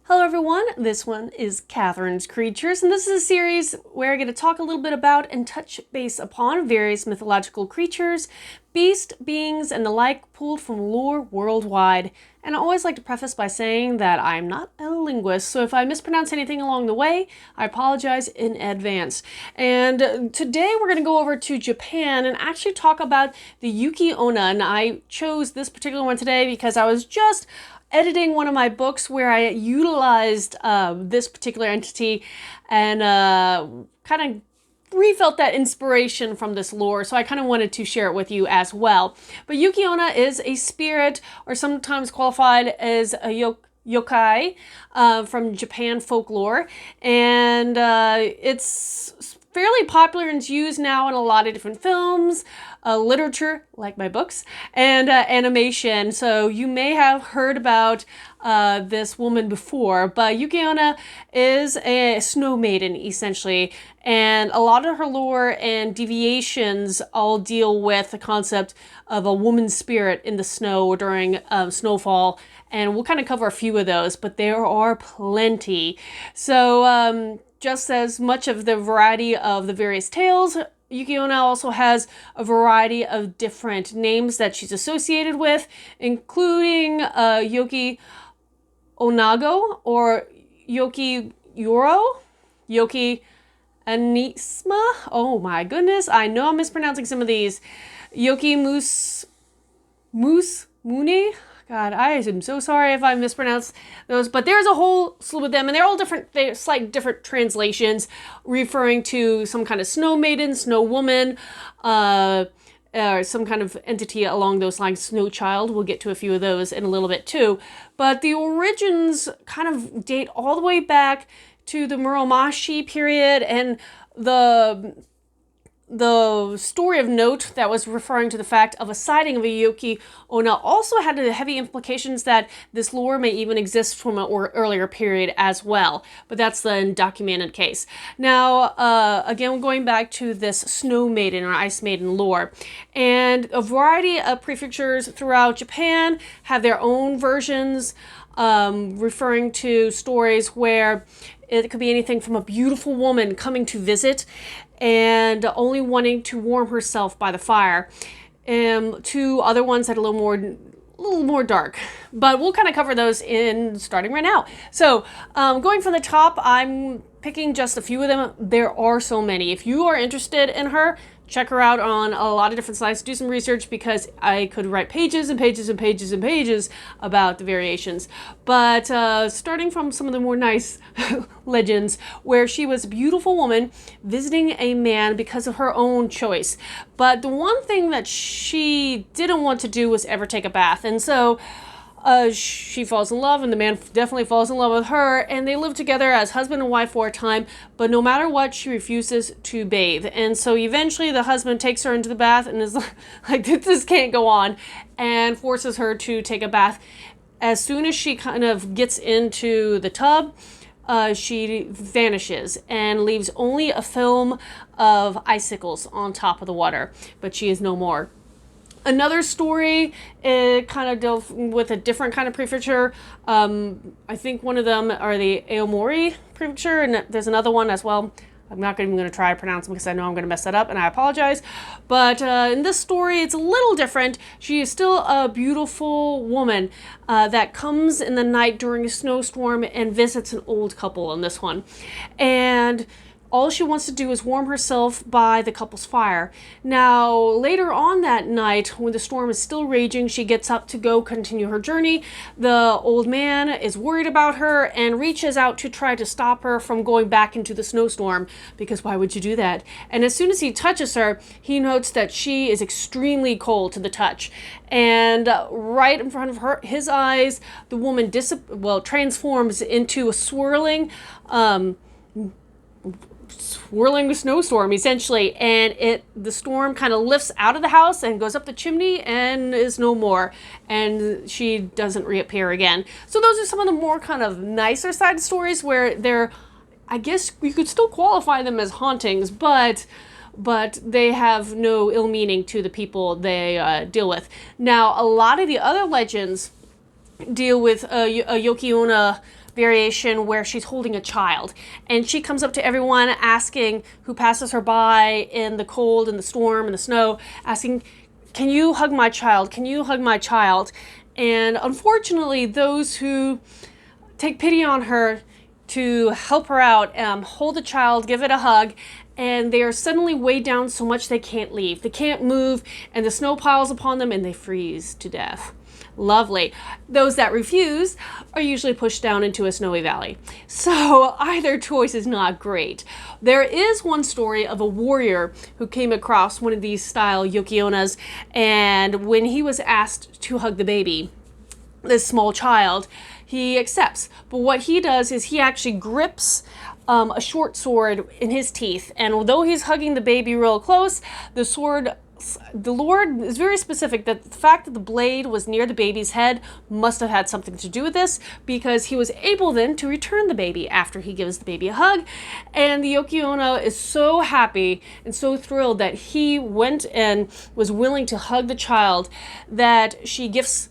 Hello everyone, this one is Katharine's Creatures, and this is a series where I'm going to talk a little bit about and touch base upon various mythological creatures, beast, beings, and the like pulled from lore worldwide. And I always like to preface by saying that I'm not a linguist, so if I mispronounce anything along the way, I apologize in advance. And today we're going to go over to Japan and actually talk about the Yuki-onna, and I chose this particular one today because I was just editing one of my books where I utilized this particular entity and kind of refelt that inspiration from this lore, so I kind of wanted to share it with you as well. But Yuki-onna is a spirit, or sometimes qualified as a yokai from Japan folklore, and it's fairly popular and is used now in a lot of different films, literature, like my books, and animation. So you may have heard about this woman before, but Yuki-onna is a snow maiden, essentially. And a lot of her lore and deviations all deal with the concept of a woman's spirit in the snow during snowfall. And we'll kind of cover a few of those, but there are plenty. So just as much of the variety of the various tales, Yuki-onna also has a variety of different names that she's associated with, including Yoki Onago or Yoki Yoro, Yoki Anisma. Oh my goodness, I know I'm mispronouncing some of these. Yoki Mune. God, I am so sorry if I mispronounce those, but there's a whole slew of them, and they're all different, they're slight different translations, referring to some kind of snow maiden, snow woman, or some kind of entity along those lines, snow child. We'll get to a few of those in a little bit too. But the origins kind of date all the way back to the Muromachi period, and the story of note that was referring to the fact of a sighting of a Yuki-onna also had the heavy implications that this lore may even exist from an earlier period as well. But that's the undocumented case. Now, again, going back to this snow maiden or ice maiden lore. And a variety of prefectures throughout Japan have their own versions, referring to stories where it could be anything from a beautiful woman coming to visit and only wanting to warm herself by the fire, to other ones that are a little more dark. But we'll kind of cover those in starting right now. So going from the top, I'm picking just a few of them. There are so many. If you are interested in her, check her out on a lot of different sites. Do some research, because I could write pages and pages and pages and pages about the variations. But starting from some of the more nice legends, where she was a beautiful woman visiting a man because of her own choice. But the one thing that she didn't want to do was ever take a bath. And so she falls in love, and the man definitely falls in love with her, and they live together as husband and wife for a time, but no matter what, she refuses to bathe. And so eventually the husband takes her into the bath and is like, this can't go on, and forces her to take a bath. As soon as she kind of gets into the tub, she vanishes and leaves only a film of icicles on top of the water, but she is no more. Another story, it kind of dealt with a different kind of prefecture. I think one of them are the Aomori prefecture, and there's another one as well. I'm not even going to try to pronounce them because I know I'm going to mess that up, and I apologize. But in this story, it's a little different. She is still a beautiful woman that comes in the night during a snowstorm and visits an old couple in this one. And all she wants to do is warm herself by the couple's fire. Now, later on that night, when the storm is still raging, she gets up to go continue her journey. The old man is worried about her and reaches out to try to stop her from going back into the snowstorm, because why would you do that? And as soon as he touches her, he notes that she is extremely cold to the touch. And right in front of his eyes, the woman transforms into a swirling snowstorm, essentially, and the storm kind of lifts out of the house and goes up the chimney and is no more, and she doesn't reappear again. So those are some of the more kind of nicer side stories where they're, I guess you could still qualify them as hauntings, but they have no ill meaning to the people they deal with. Now, a lot of the other legends deal with a Yuki-onna variation where she's holding a child. And she comes up to everyone asking who passes her by in the cold and the storm and the snow, asking, "Can you hug my child? Can you hug my child?" And unfortunately, those who take pity on her to help her out, hold the child, give it a hug, and they are suddenly weighed down so much they can't leave. They can't move, and the snow piles upon them, and they freeze to death. Lovely. Those that refuse are usually pushed down into a snowy valley. So either choice is not great. There is one story of a warrior who came across one of these style Yuki-onnas, and when he was asked to hug the baby, this small child, he accepts. But what he does is he actually grips a short sword in his teeth, and although he's hugging the baby real close, the Lord is very specific that the fact that the blade was near the baby's head must have had something to do with this, because he was able then to return the baby after he gives the baby a hug. And the Yuki-onna is so happy and so thrilled that he went and was willing to hug the child that she gifts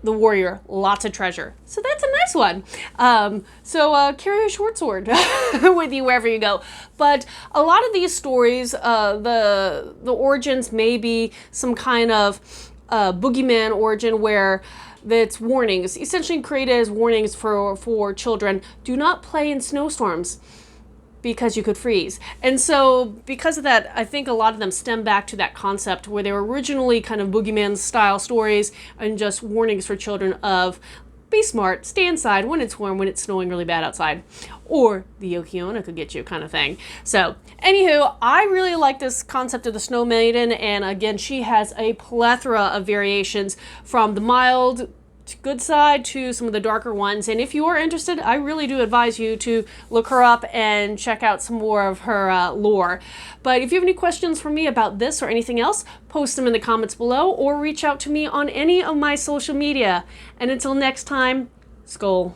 the warrior lots of treasure. So that's a nice one. So carry a short sword with you wherever you go. But a lot of these stories, the origins may be some kind of boogeyman origin where it's warnings, essentially created as warnings for children. Do not play in snowstorms, because you could freeze. And so because of that, I think a lot of them stem back to that concept where they were originally kind of boogeyman style stories and just warnings for children of be smart, stay inside when it's warm, when it's snowing really bad outside, or the Yuki-onna could get you kind of thing. So anywho, I really like this concept of the Snow Maiden, and again, she has a plethora of variations from the mild good side to some of the darker ones. And if you are interested, I really do advise you to look her up and check out some more of her lore. But if you have any questions for me about this or anything else, post them in the comments below or reach out to me on any of my social media. And until next time, Skål.